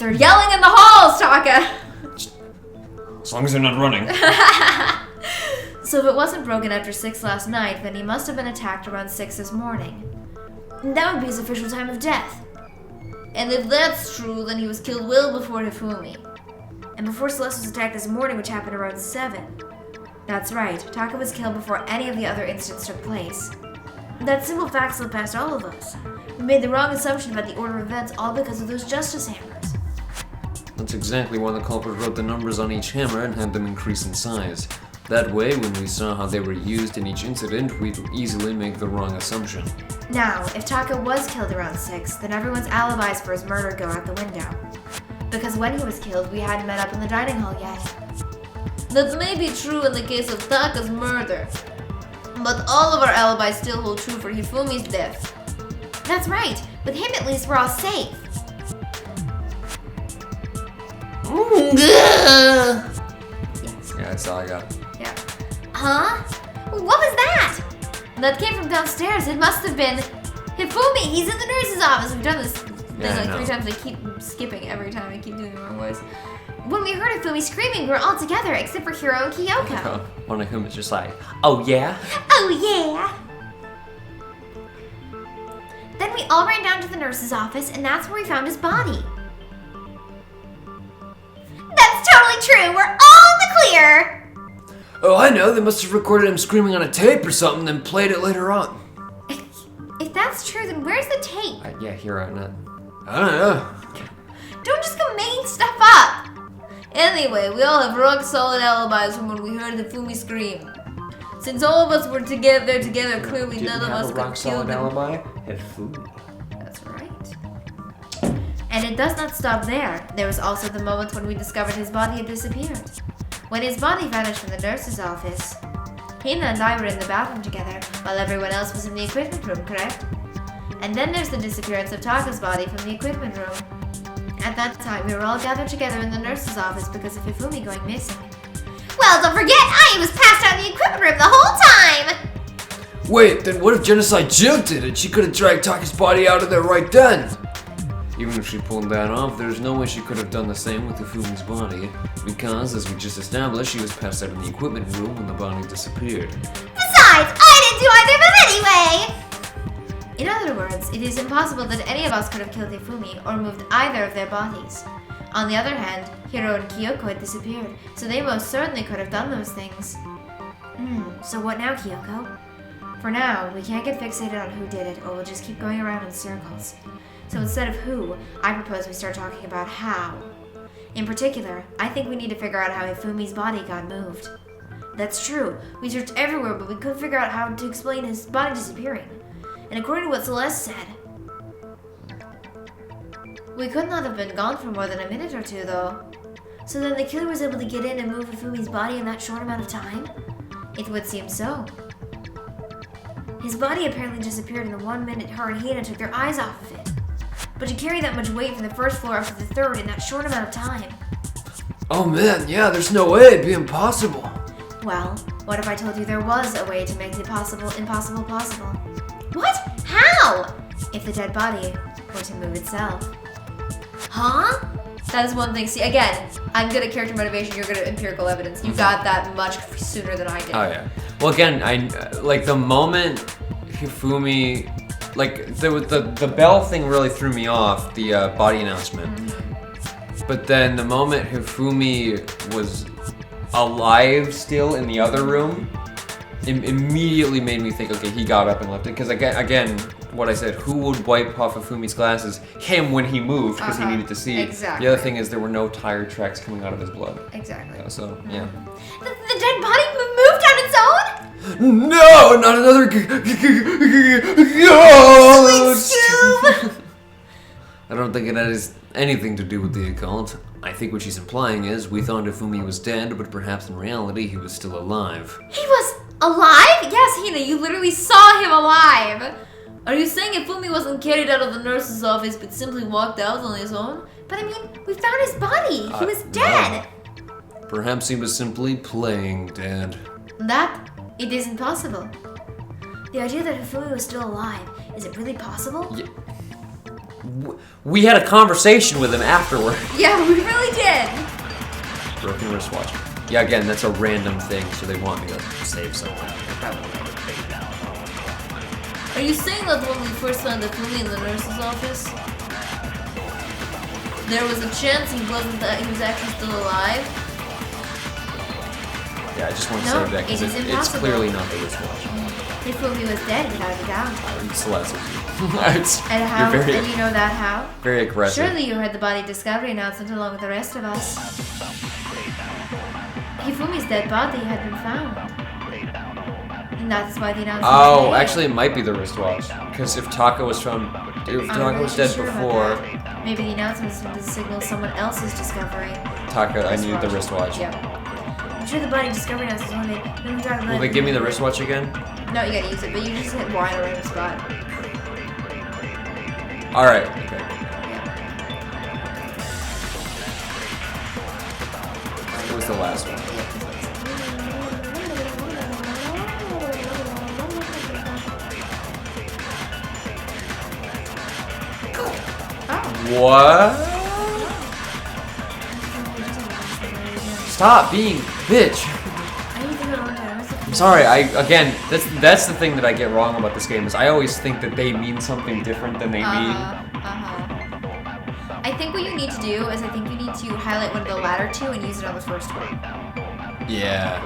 They're yelling in the halls, Taka! As long as they're not running. So if it wasn't broken after 6 last night, then he must have been attacked around 6 this morning. And that would be his official time of death. And if that's true, then he was killed well before Hifumi. And before Celeste was attacked this morning, which happened around 7. That's right, Taka was killed before any of the other incidents took place. That simple fact slipped past all of us. We made the wrong assumption about the order of events all because of those justice hammers. That's exactly why the culprit wrote the numbers on each hammer and had them increase in size. That way, when we saw how they were used in each incident, we'd easily make the wrong assumption. Now, if Taka was killed around 6, then everyone's alibis for his murder go out the window. Because when he was killed, we hadn't met up in the dining hall yet. That may be true in the case of Taka's murder, but all of our alibis still hold true for Hifumi's death. That's right. With him at least we're all safe. Yeah, that's all I got. Yeah. Huh? What was that? That came from downstairs. It must have been Hifumi. He's in the nurse's office. We've done this thing like 3 times. I keep skipping every time. I keep doing the wrong voice. When we heard Hifumi screaming, we were all together except for Hiro and Kyoko. Monokuma's just like, oh yeah? Oh yeah! Then we all ran down to the nurse's office, and that's where we found his body. That's totally true! We're all in the clear! Oh, I know. They must have recorded him screaming on a tape or something, then played it later on. If that's true, then where's the tape? Yeah, here on that. I don't know. Don't just go making stuff up! Anyway, we all have rock-solid alibis from when we heard the Fumi scream. Since all of us were together, clearly none of us could kill him. alibi? Had food. That's right. And it does not stop there. There was also the moment when we discovered his body had disappeared. When his body vanished from the nurse's office, Hina and I were in the bathroom together, while everyone else was in the equipment room, correct? And then there's the disappearance of Taka's body from the equipment room. At that time, we were all gathered together in the nurse's office because of Hifumi going missing. Well, don't forget, I was passed out in the equipment room the whole time! Wait, then what if Genocide Jill did it? She could have dragged Taka's body out of there right then. Even if she pulled that off, there's no way she could have done the same with Hifumi's body. Because, as we just established, she was passed out in the equipment room when the body disappeared. Besides, I didn't do either of them anyway! In other words, it is impossible that any of us could have killed Hifumi or moved either of their bodies. On the other hand, Hiro and Kyoko had disappeared, so they most certainly could have done those things. So what now, Kyoko? For now, we can't get fixated on who did it, or we'll just keep going around in circles. So instead of who, I propose we start talking about how. In particular, I think we need to figure out how Hifumi's body got moved. That's true, we searched everywhere, but we couldn't figure out how to explain his body disappearing. And according to what Celeste said, we could not have been gone for more than a minute or two, though. So then the killer was able to get in and move Hifumi's body in that short amount of time? It would seem so. His body apparently disappeared in the 1 minute her and Hina took their eyes off of it. But to carry that much weight from the first floor up to the third in that short amount of time. Oh man, yeah, there's no way, it'd be impossible. Well, what if I told you there was a way to make the impossible possible? What? How? If the dead body were to move itself. Huh? That is one thing. See, again, I'm good at character motivation, you're good at empirical evidence. You got that much sooner than I did. Oh yeah. Well again, like the moment Hifumi, like the bell thing really threw me off, the body announcement. But then the moment Hifumi was alive still in the other room, immediately made me think, okay, he got up and left it. Because again, what I said, who would wipe off Hifumi's glasses? Him when he moved, because he needed to see. Exactly. The other thing is there were no tire tracks coming out of his blood. Exactly. So, yeah. The dead body moved on its own? No, not another ghost! I don't think it has anything to do with the occult. I think what she's implying is we thought Hifumi was dead, but perhaps in reality he was still alive. He was alive? Yes, Hina, you literally saw him alive. Are you saying Hifumi wasn't carried out of the nurse's office but simply walked out on his own? But I mean, we found his body. He was dead. No. Perhaps he was simply playing dead. It isn't possible. The idea that Hifumi was still alive, is it really possible? Yeah. We had a conversation with him afterward. Yeah, we really did. Broken wristwatch. Yeah, again, that's a random thing, so they want me to save something. Are you saying that when we first found the Fumi in the nurse's office, there was a chance he was actually still alive? Yeah, I just want to No, save that because it is it's impossible. clearly not the wristwatch. If Fumi was dead, without a doubt. Celeste, And how? you're very, And you know that how? very aggressive. Surely you heard the body discovery announcement along with the rest of us. Hifumi's dead body had been found. And that's why the announcement was Oh, made. actually, it might be the wristwatch. Because if Taka was dead Sure about before, that. Maybe the announcement was to signal someone else's discovery. Taka, I need the wristwatch. Yeah. I'm sure the body discovery announcement was made. Will they give me the wristwatch again? No, you gotta use it, but you just hit Y in the random spot. Alright, okay. What was the last one? What? Stop being bitch. I'm sorry. That's the thing that I get wrong about this game is I always think that they mean something different than they mean. I think what you need to do is I think you need to highlight one of the latter two and use it on the first one. Yeah.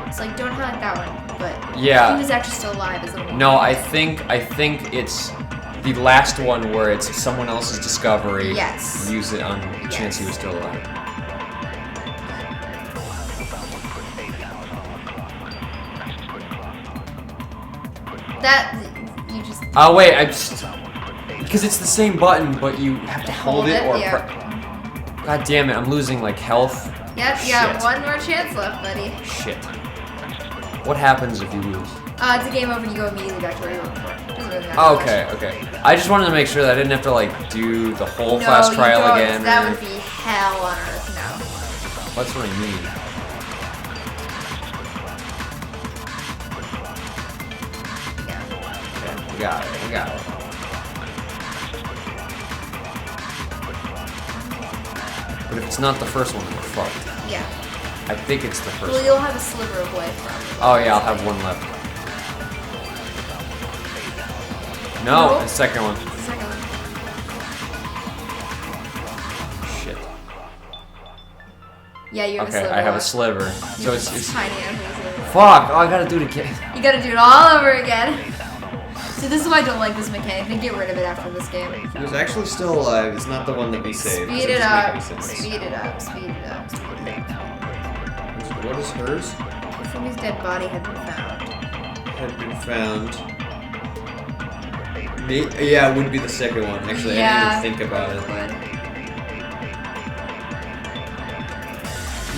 It's like don't highlight that one, but Yeah. he was actually still alive is the one. No, I think it's the last one where it's someone else's discovery. Yes. Use it on the chance he was still alive. That you just Oh wait, because it's the same button, but you have to hold it or. yeah. God damn it! I'm losing like health. Yep, you got Shit. one more chance left, buddy. Shit. What happens if you lose? It's a game over and you go immediately back to where you were before. Doesn't really matter Oh, much. okay. I just wanted to make sure that I didn't have to like do the whole class you trial don't. again. That or- would be hell on earth, no. That's what I mean. Yeah. Okay, we got it. But if it's not the first one, then we're fucked. Yeah. I think it's the first Well, one. you'll have a sliver of life probably. Oh yeah, I'll have one left. No, Nope. the second one. It's the second one. Shit. Yeah, you have a Okay, sliver I have a left. sliver. So it's tiny sliver. fuck. Oh, I gotta do it again. You gotta do it all over again. See, this is why I don't like this mechanic. They get rid of it after this game. He was actually still alive. It's not the one that we saved. Speed it doesn't up. make any sense. Speed it up. Speed it up. Speed it up. What is hers? Fumi's dead body had been found. Had been found. Yeah, it would be the second one. Actually, I Yeah. didn't even think about it. Would.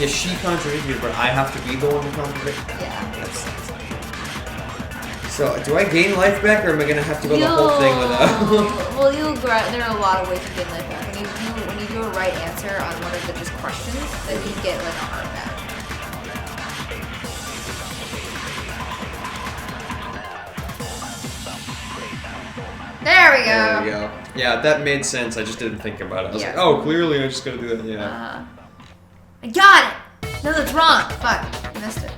Yeah, she contradicted me, but I have to be the one to contradict. Yeah. That's. So, do I gain life back, or am I gonna have to go the whole thing without? Well, there are a lot of ways to get life back. When you do a right answer on one of the just questions, then you get like a heart back. There we go. There we go. Yeah, that made sense. I just didn't think about it. I was Yeah. like, oh, clearly I just gotta do that. Yeah. I got it! No, that's wrong. Fuck. I missed it.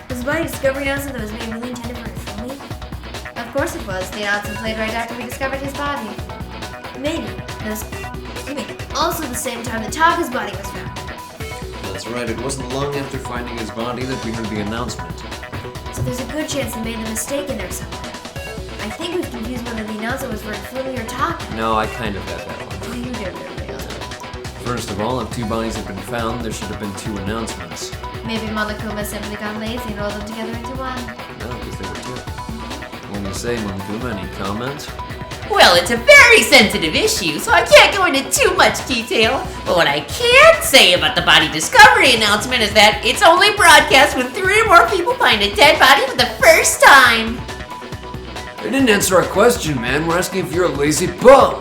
Was the body discovery announcement that was made really intended for Fumi? Of course it was. The announcement played right after we discovered his body. Maybe. Also the same time that Taka's body was found. That's right. It wasn't long after finding his body that we heard the announcement. So there's a good chance they made a mistake in there somewhere. I think we've confused whether the announcement was for Fumi or Taka. No, I kind of got that one. Oh, you did really. First of all, if two bodies had been found, there should have been two announcements. Maybe Monokuma simply got lazy and rolled them together into one. No, because there were two. When you say Monokuma, any comments? Well, it's a very sensitive issue, so I can't go into too much detail. But what I can say about the body discovery announcement is that it's only broadcast when 3 or more people find a dead body for the first time. They didn't answer our question, man. We're asking if you're a lazy bum.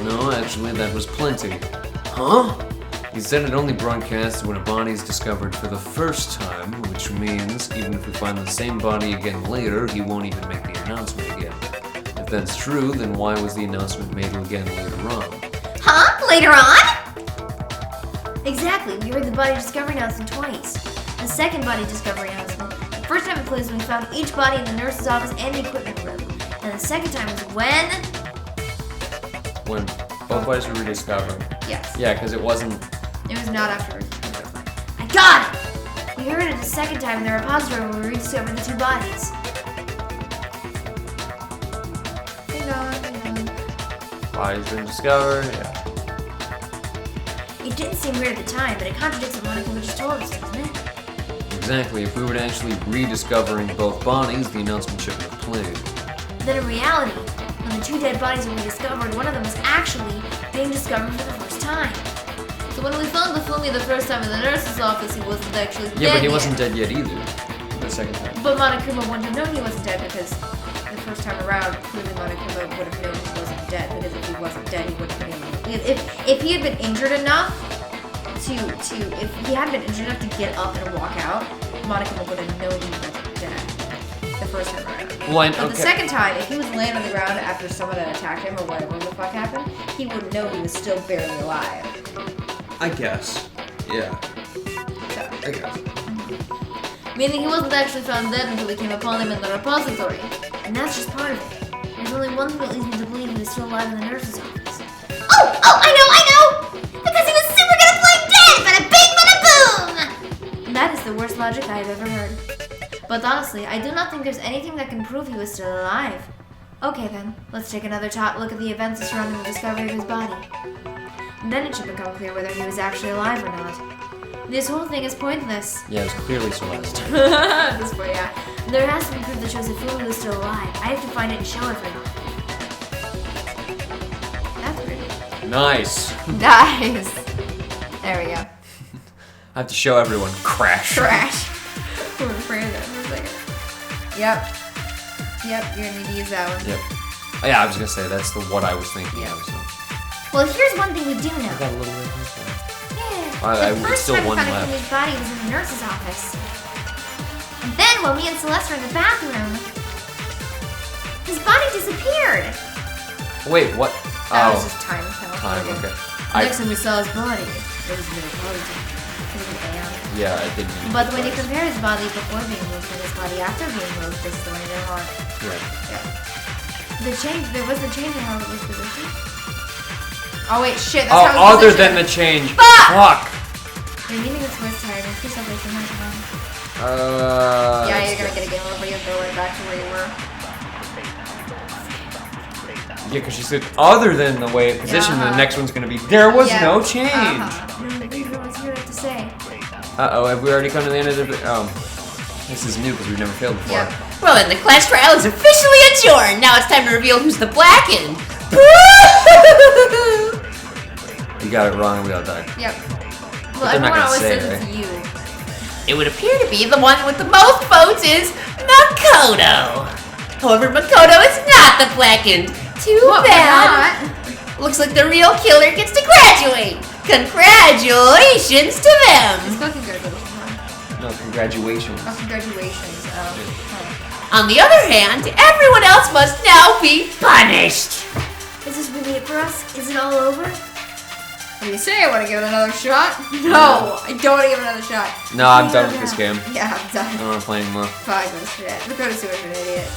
No, actually, that was plenty. Huh? He said it only broadcasts when a body is discovered for the first time, which means even if we find the same body again later, he won't even make the announcement again. If that's true, then why was the announcement made again later on? Huh? Later on? Exactly. We heard the body discovery announcement twice. The second body discovery announcement. The first time it played was when we found each body in the nurse's office and the equipment room. And the second time was when... When both bodies were rediscovered. Yes. Yeah, because it wasn't... It was not afterwards. I got it! We heard it the second time in the repository when we rediscovered the two bodies. Hang on. Bodies been discovered, yeah. It didn't seem weird at the time, but it contradicts what Monokuma just told us, doesn't it? Exactly. If we were actually rediscovering both bodies, the announcement shouldn't have played. Then in reality, when the two dead bodies were rediscovered, one of them was actually being discovered for the first time. So when we found the Fumi the first time in the nurse's office, he wasn't actually dead Yeah, but he yet. wasn't dead yet either. The second time. But Monokuma wouldn't have known he wasn't dead because the first time around, clearly Monokuma would have known he wasn't dead, because if he wasn't dead, he wouldn't have been able to... If he had been injured enough if he had been injured enough to get up and walk out, Monokuma would have known he wasn't dead the first time around. But the second time, if he was laying on the ground after someone had attacked him or whatever the fuck happened, he would know he was still barely alive. I guess. Yeah. So, I guess. meaning he wasn't actually found dead until we came upon him in the repository. And that's just part of it. There's only one thing that leads me to believe he was still alive in the nurse's office. Oh, I know! Because he was super good at playing dead! Bada bing, bada boom! That is the worst logic I have ever heard. But honestly, I do not think there's anything that can prove he was still alive. Okay then, let's take another look at the events surrounding the discovery of his body. And then it should become clear whether he was actually alive or not. This whole thing is pointless. Yeah, it was clearly Celeste. At this point, yeah. There has to be proof that shows if Fumi was still alive. I have to find it and show everyone. That's pretty. Nice. Nice. There we go. I have to show everyone. Crash. Crash. We're afraid of that for a second. Yep, you're gonna need to use that one. Yep. Oh, yeah, I was gonna say that's what I was thinking Yeah. of. So. Well, here's one thing we do know. Got a little bit of this one. Yeah. The first still time we one found left. Fumi's body was in the nurse's office. And then when me and Celeste were in the bathroom, his body disappeared. Wait, what? That was just time. Time, okay. Next time we saw his body, it was no body. It was an AI. Yeah, I didn't. But when you compare his body before being moved and his body after being moved, this is the way they're hard. Yeah. There was a change in how it was positioned. Oh wait, shit, that's Oh, how it was other than positioned. the change. Fuck! Fuck! You're needing a twist tired. Please stop wasting my time. Yeah, you're gonna get a game over. You'll go right back to where you were. Yeah, because she said other than the way it positioned, the next one's gonna be. There was no change. What's you have to say? Uh-oh, have we already come to the end of the... Oh. This is new because we've never failed before. Yep. Well, then the class trial is officially adjourned. Now it's time to reveal who's the blackened. You got it wrong and we all died. Yep. they're Well, not everyone gonna always say, says it's you. It would appear to be the one with the most votes is Makoto. However, Makoto is not the blackened. Too bad. Looks like the real killer gets to graduate. Congratulations to them. It's called congratulations, huh? No, congratulations. Oh, congratulations. On the other hand, everyone else must now be punished. Is this really it for us? Is it all over? What do you say? I want to give it another shot? No, I don't want to give it another shot. No, I'm done with this game. Yeah, I'm done. I don't want to play anymore. Fuck this shit. Makoto's too much of an idiot.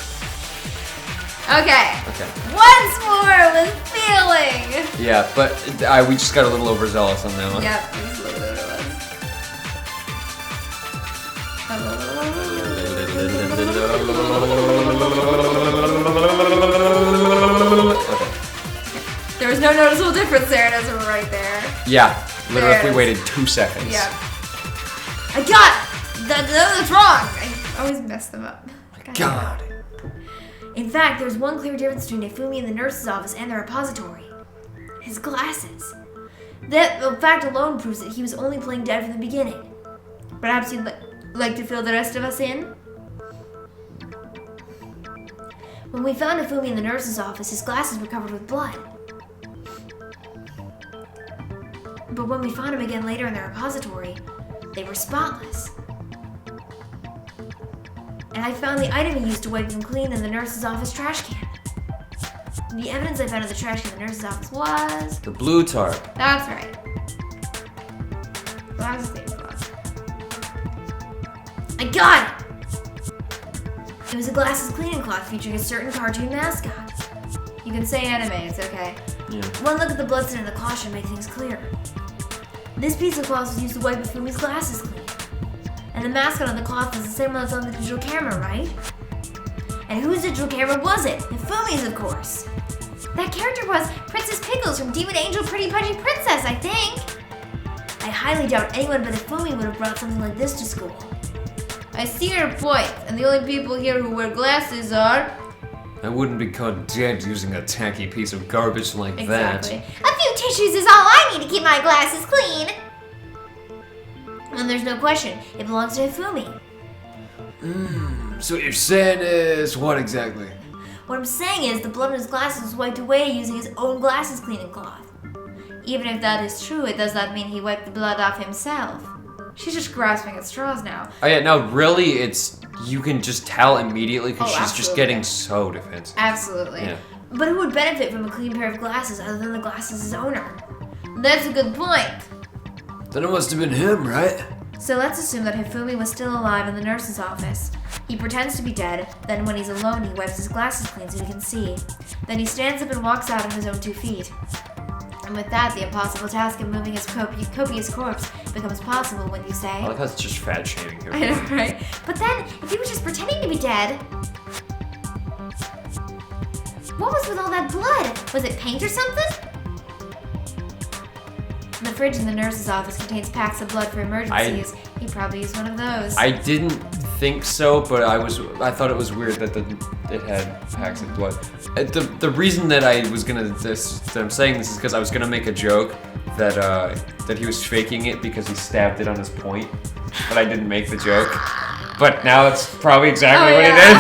Okay. Okay. Once more with feeling. Yeah, but we just got a little overzealous on that one. Yep, this is what it was. There was no noticeable difference there, and it was right there. Yeah, literally if There we it waited 2 seconds. Yeah. I got it! That's wrong! I always mess them up. God. In fact, there's one clear difference between Ifumi in the nurse's office and the repository. His glasses. That fact alone proves that he was only playing dead from the beginning. Perhaps you'd like to fill the rest of us in? When we found Ifumi in the nurse's office, his glasses were covered with blood. But when we found him again later in the repository, they were spotless. And I found the item he used to wipe them clean in the nurse's office trash can. The evidence I found in the trash can in the nurse's office was... The blue tarp. That's right. Glasses cleaning cloth. I got it! It was a glasses cleaning cloth featuring a certain cartoon mascot. You can say anime, it's okay. Yeah. One look at the blood stain in the cloth should make things clearer. This piece of cloth was used to wipe Hifumi's glasses clean. And the mascot on the cloth is the same one that's on the digital camera, right? And whose digital camera was it? Hifumi's, of course. That character was Princess Pickles from Demon Angel Pretty Pudgy Princess, I think. I highly doubt anyone but Hifumi would have brought something like this to school. I see your point, and the only people here who wear glasses are... I wouldn't be caught dead using a tacky piece of garbage like Exactly. that. A few tissues is all I need to keep my glasses clean. And there's no question, it belongs to Hifumi. So what you're saying is what exactly? What I'm saying is the blood on his glasses was wiped away using his own glasses cleaning cloth. Even if that is true, it does not mean he wiped the blood off himself. She's just grasping at straws now. Oh yeah, no, really, you can just tell immediately because Oh, she's just absolutely. getting so defensive. Absolutely. Yeah. But who would benefit from a clean pair of glasses other than the glasses' owner? That's a good point. Then it must have been him, right? So let's assume that Hifumi was still alive in the nurse's office. He pretends to be dead, then when he's alone he wipes his glasses clean so he can see. Then he stands up and walks out on his own 2 feet. And with that, the impossible task of moving his copious corpse becomes possible, wouldn't you say? I like how it's just fat shaming here. I know, right? But then, if he was just pretending to be dead... What was with all that blood? Was it paint or something? The fridge in the nurse's office contains packs of blood for emergencies. He probably used one of those. I didn't think so, but I thought it was weird that it had packs of blood. The reason that I'm saying this is because I was gonna make a joke that he was faking it because he stabbed it on his point, but I didn't make the joke. But now that's probably exactly what he did.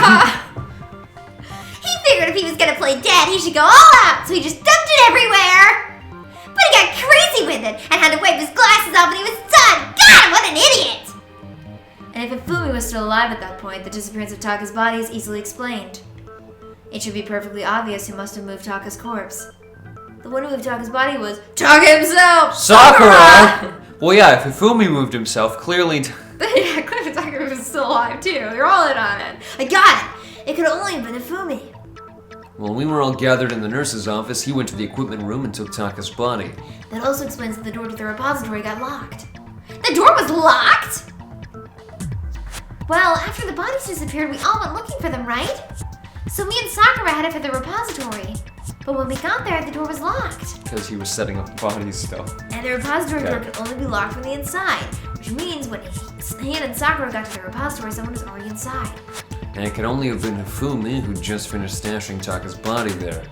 He figured if he was gonna play dead, he should go all out, so he just dumped it everywhere. But he got crazy with it and had to wipe his glasses off when he was done. God, what an idiot! And if Hifumi was still alive at that point, the disappearance of Taka's body is easily explained. It should be perfectly obvious who must have moved Taka's corpse. The one who moved Taka's body was Taka himself! Sakura! Well, yeah, if Hifumi moved himself, clearly... Yeah, clearly Taka was still alive too. They're all in on it. I got it! It could only have been Hifumi. When we were all gathered in the nurse's office, he went to the equipment room and took Taka's body. That also explains that the door to the repository got locked. The door was locked?! Well, after the bodies disappeared, we all went looking for them, right? So me and Sakura headed for the repository. But when we got there, the door was locked. Because he was setting up the bodies still. And the repository Okay. door could only be locked from the inside, which means when he and Sakura got to the repository, someone was already inside. And it could only have been Hifumi who just finished stashing Taka's body there.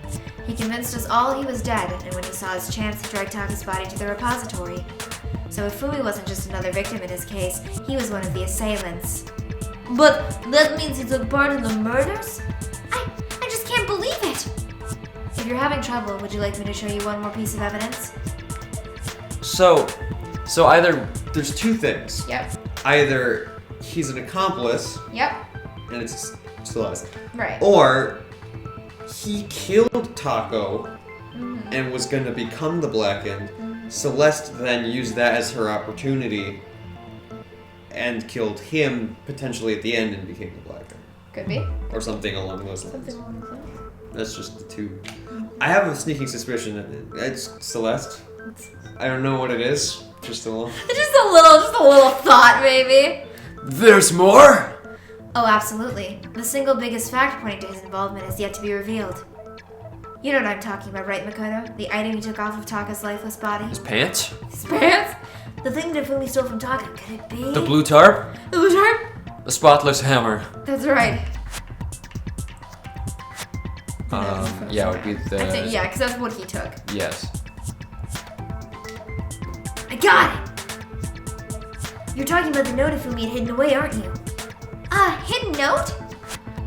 He convinced us all he was dead, and when he saw his chance, he dragged Taka's body to the repository. So Hifumi wasn't just another victim in his case, he was one of the assailants. But that means he took part in the murders? I just can't believe it! If you're having trouble, would you like me to show you one more piece of evidence? So either there's two things. Yep. Either he's an accomplice Yep. and it's Celeste, Right. or he killed Taco and was going to become the Blackened. Celeste then used that as her opportunity and killed him potentially at the end and became the Blackened. Could be. Or something along those lines. Something along those lines. That's just the two. I have a sneaking suspicion that it's Celeste. I don't know what it is. Just a little. Just a little thought, maybe. There's more? Oh, absolutely. The single biggest fact pointing to his involvement is yet to be revealed. You know what I'm talking about, right, Makoto? The item he took off of Taka's lifeless body? His pants? His pants? The thing that Fumi stole from Taka, could it be? The blue tarp? The blue tarp? The spotless hammer. That's right. Yeah, it would be the... I think, yeah, because that's what he took. Yes. I got it! You're talking about the note Fumi had hidden away, aren't you? A hidden note?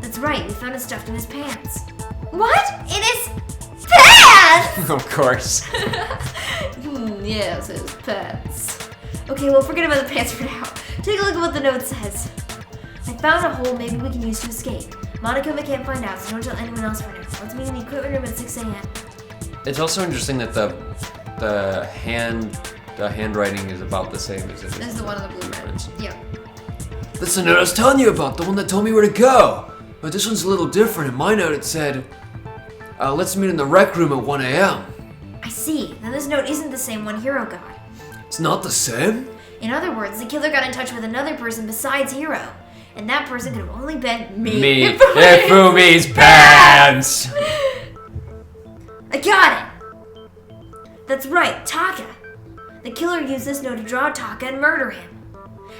That's right, we found it stuffed in his pants. What? In his pants? Of course. Yes, his pants. Okay, well, forget about the pants for now. Take a look at what the note says. I found a hole maybe we can use to escape. Monokuma can't find out, so don't tell anyone else for now. Let's meet in the equipment room at 6 a.m. It's also interesting that the handwriting is about the same as it is. This is the one on the blueprint. Yeah. That's the note I was telling you about, the one that told me where to go. But this one's a little different. In my note it said, let's meet in the rec room at 1 a.m. I see. Then this note isn't the same one Hero got. It's not the same? In other words, the killer got in touch with another person besides Hero. And that person could have only been Me. Hifumi's pants! I got it! That's right, Taka. The killer used this note to draw Taka and murder him.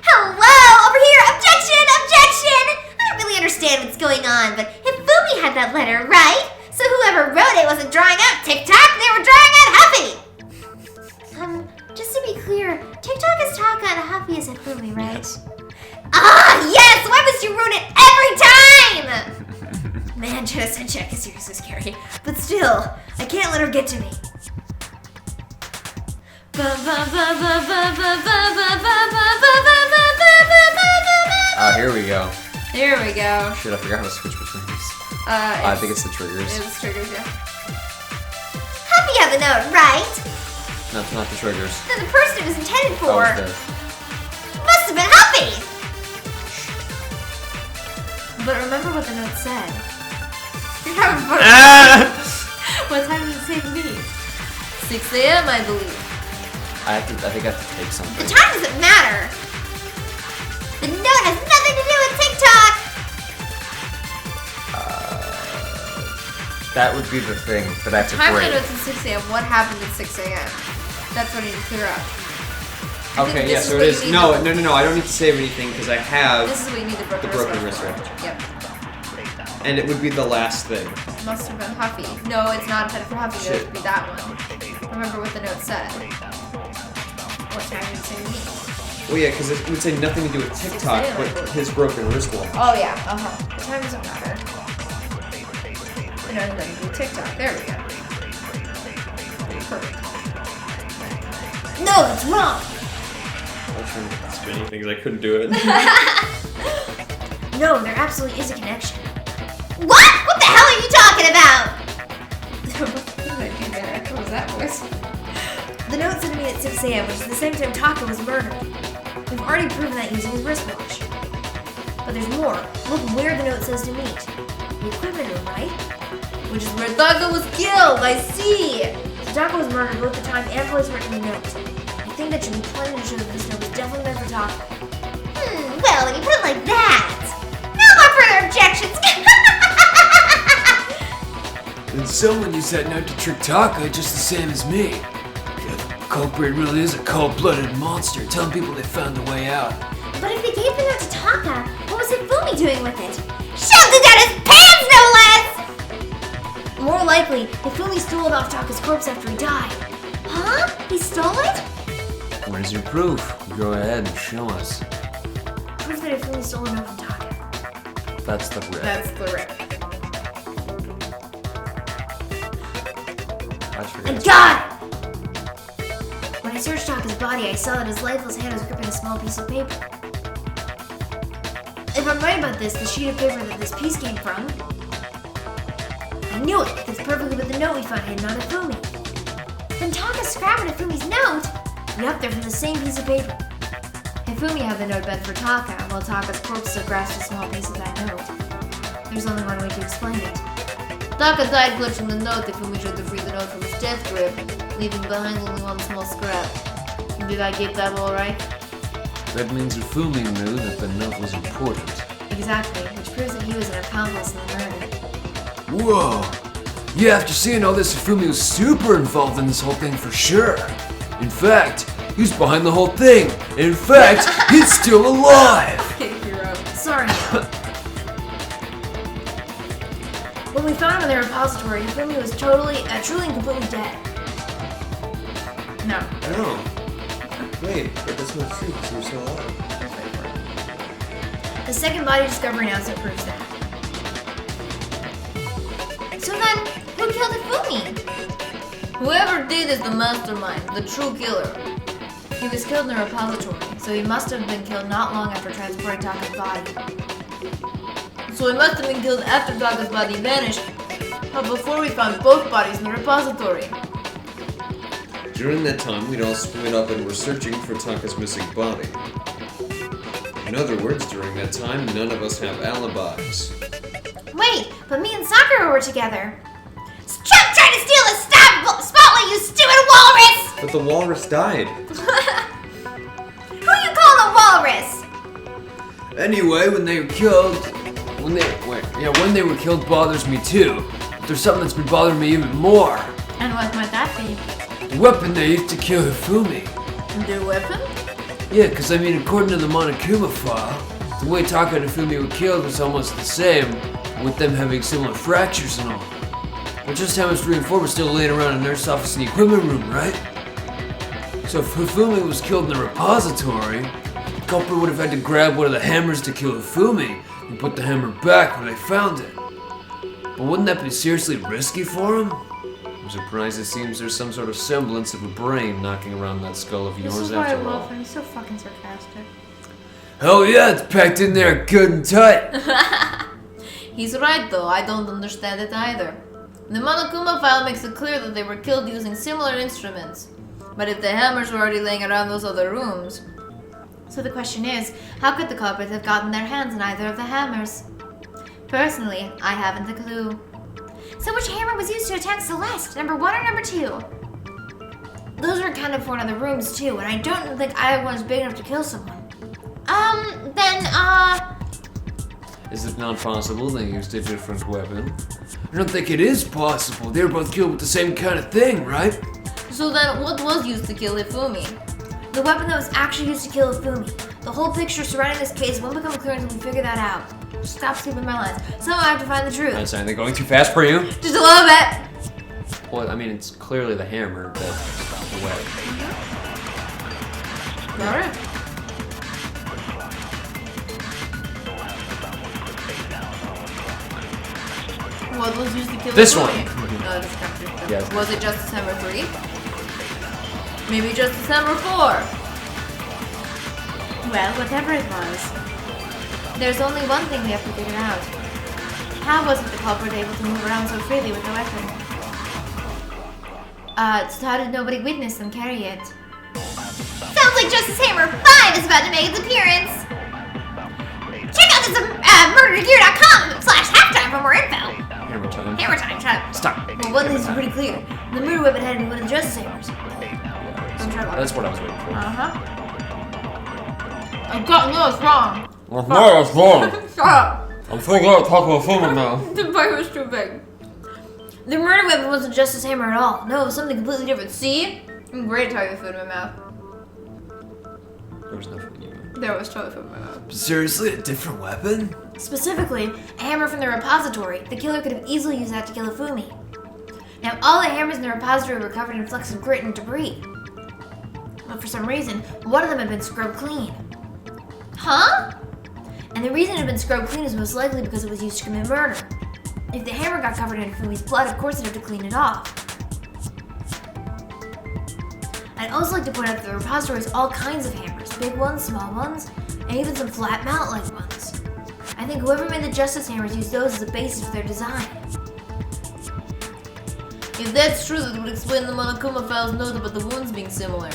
Hello! Over here! Objection! Objection! I don't really understand what's going on, but Hifumi had that letter, right? So whoever wrote it wasn't drawing out TikTok, they were drawing out Huffy! Just to be clear, TikTok is Taka and Huffy is Hifumi, right? Yes. Ah, yes! Why must you ruin it every time? Man, Jenna check is seriously scary. But still, I can't let her get to me. Here we go. Here we go. Shit, I forgot how to switch between these. I think it's the triggers. It's triggers, yeah. Happy have the note, right? No, it's not the triggers. Then the person it was intended for Oh, it's must have been Happy! But remember what the note said. You're having fun. What time did it say to me? 6 a.m., I believe. I think I have to take something. The time doesn't matter. The note has nothing to do with TikTok. That would be the thing that I have to Time break. notes at 6 a.m. What happened at 6 a.m.? That's what I need to clear up. Okay, yeah, This is so what it you is. need No, to- no, I don't need to save anything because I have, This is what you need the broken wrist for. wrench. Yep. And it would be the last thing. Must have been Huffy. No, it's not intended for Huffy. It Shit. would be that one. Remember what the note said. What time did it say to me? Well, yeah, because it would say nothing to do with TikTok, but his broken wrist watch. Oh, yeah. The time doesn't matter. It has nothing to do with TikTok. There we go. Perfect. No, that's wrong! I was trying to spin things, I couldn't do it. No, there absolutely is a connection. What? What the hell are you talking about? What was that voice? The note said to me at 6 a.m., which is the same time Taka was murdered. We've already proven that using his wristwatch. But there's more. Look where the note says to meet. The equipment room, right? Which is where Taka was killed, I see! So Taka was murdered both the time and place written in the note. I think that should be plenty to show that this note was definitely meant for Taka. Well, when you put it like that. No more further objections! Then someone used that note to trick Taka just the same as me. The culprit really is a cold-blooded monster, telling people they found a way out. But if they gave the note to Taka, what was Hifumi doing with it? Shoved it down his pants, no less! More likely, Hifumi stole it off Taka's corpse after he died. Huh? He stole it? Where's your proof? Go ahead and show us. Proof that Hifumi stole a note from Taka. That's the rip. That's the rip. I I forget. got it! When I searched Taka's body, I saw that his lifeless hand was gripping a small piece of paper. If I'm right about this, the sheet of paper that this piece came from, I knew it. It's perfectly with the note we found hidden on Hifumi. Then Taka scrapped Hifumi's note. Yup, they're from the same piece of paper. Hifumi had the note meant for Taka, while Taka's corpse still grasped a small piece of that note. There's only one way to explain it. Taka died clutching the note. Hifumi tried to free the note from his death grip, leaving behind only one small scrap. Did I get that all right? That means Ufumi knew that the note was important. Exactly, which proves that he was an accomplice in the murder. Whoa! Yeah, after seeing all this, Ufumi was super involved in this whole thing for sure. In fact, he's behind the whole thing. In fact, he's still alive! Hero. Sorry. When we found him in the repository, Hifumi was truly and completely dead. No. Oh. Wait, but that's not true because we're still alive. The second body discovery announcement proves that. So then, who killed Hifumi? Whoever did is the mastermind, the true killer. He was killed in the repository, so he must have been killed not long after transporting Taka's body. So he must have been killed after Taka's body vanished, but before we found both bodies in the repository. During that time, we'd all split up and were searching for Taka's missing body. In other words, during that time, none of us have alibis. Wait, but me and Sakura were together. Stop trying to steal the spotlight, you stupid walrus! But the walrus died. Who you call a walrus? Anyway, when they were killed, when they were killed bothers me too. But there's something that's been bothering me even more. And what might that be? The weapon they used to kill Hifumi. The weapon? Yeah, because I mean, according to the Monokuma file, the way Taka and Hifumi were killed was almost the same, with them having similar fractures and all. But just how much reinforcement was still laying around in nurse office in the equipment room, right? So if Hifumi was killed in the repository, the culprit would have had to grab one of the hammers to kill Hifumi and put the hammer back where they found it. But wouldn't that be seriously risky for him? I'm surprised it seems there's some sort of semblance of a brain knocking around that skull of yours This is why I after love all. him. He's so fucking sarcastic. Hell yeah, it's packed in there good and tight. He's right though, I don't understand it either. The Monokuma file makes it clear that they were killed using similar instruments. But if the hammers were already laying around those other rooms... So the question is, how could the culprits have gotten their hands on either of the hammers? Personally, I haven't a clue. So which hammer was used to attack Celeste? Number 1 or number 2? Those were accounted for in other rooms too, and I don't think either one is big enough to kill someone. Is it not possible they used a different weapon? I don't think it is possible. They were both killed with the same kind of thing, right? So then, what was used to kill Hifumi? The weapon that was actually used to kill Hifumi. The whole picture surrounding this case won't become clear until we figure that out. Stop skipping my lines. Somehow I have to find the truth. Einstein, they're going too fast for you? Just a little bit. Well, I mean, it's clearly the hammer that stopped the web. Alright. What was used to kill This Hifumi? one. No, this can't be it. Yes. Was it Justice Hammer 3? Maybe Justice Hammer 4? Well, whatever it was, there's only one thing we have to figure out. How wasn't the culprit able to move around so freely with the weapon? So how did nobody witness them carry it? Sounds like Justice Hammer 5 is about to make its appearance! Check out this murdergear.com/halftime for more info! Hammer time. Hammer time, shut up. Stop. Well, one thing's pretty clear. The murder weapon had to be one of the Justice Hammers. That's what I was waiting for. Uh-huh. No, it's wrong. No, it's wrong. Shut up. I'm thinking I'll talk about film now. The bite was too big. The murder weapon wasn't Justice Hammer at all. No, it was something completely different. See? I'm great talking with food in my mouth. There was nothing in you. There was toilet food in my mouth. Seriously, a different weapon? Specifically, a hammer from the repository. The killer could have easily used that to kill Hifumi. Now, all the hammers in the repository were covered in flecks of grit and debris. But for some reason, one of them had been scrubbed clean. Huh? And the reason it had been scrubbed clean is most likely because it was used to commit murder. If the hammer got covered in Hifumi's blood, of course they'd have to clean it off. I'd also like to point out that the repository has all kinds of hammers. Big ones, small ones, and even some flat mallet-like ones. I think whoever made the Justice Hammers used those as a basis for their design. If that's true, that would explain the Monokuma file's note about the wounds being similar.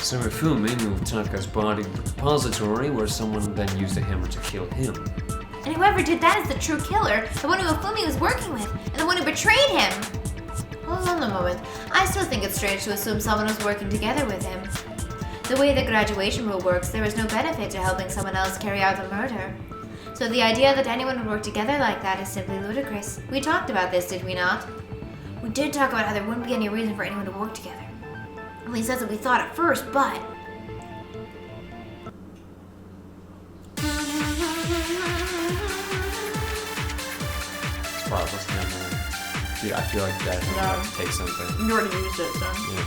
So Hifumi moved Taka's body to the repository where someone then used a hammer to kill him. And whoever did that is the true killer, the one who Hifumi was working with, and the one who betrayed him. Hold on a moment. I still think it's strange to assume someone was working together with him. The way the graduation rule works, there is no benefit to helping someone else carry out the murder. So the idea that anyone would work together like that is simply ludicrous. We talked about this, did we not? We did talk about how there wouldn't be any reason for anyone to work together. At least that's what we thought at first, but... It's probably what's the hammer. Yeah, I feel like that hammer No. takes something. You already used it, so... Yeah.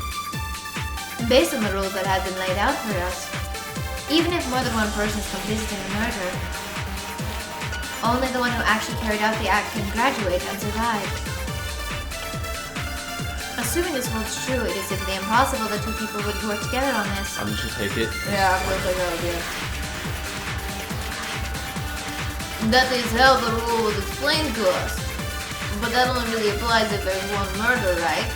Based on the rules that had been laid out for us, even if more than one person is complicit in the murder, only the one who actually carried out the act can graduate and survive. Assuming this holds true, it is simply impossible that two people would work together on this. I'm just gonna take it. Yeah, I feel like that idea. That is how the rule was explained to us. But that only really applies if there's one murder, right?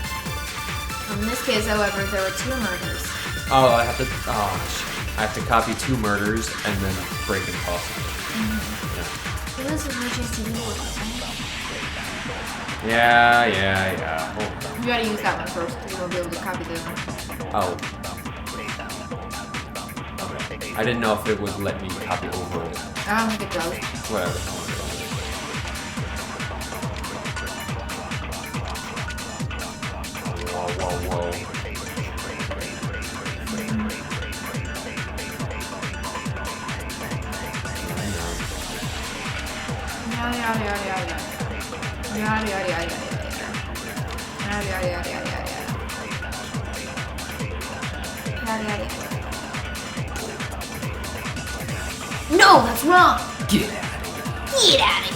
In this case, however, there were 2 murders. Oh, I have to. Oh, shit. I have to copy 2 murders and then break impossible. Well, this is no chance to deal with it, right? Yeah. Hold on. You gotta use that one first. You won't be able to copy the other one. Oh. Okay. I didn't know if it would let me copy over it. I don't think it does. Whatever. Whoa. No, that's wrong. Get out of here. Get out of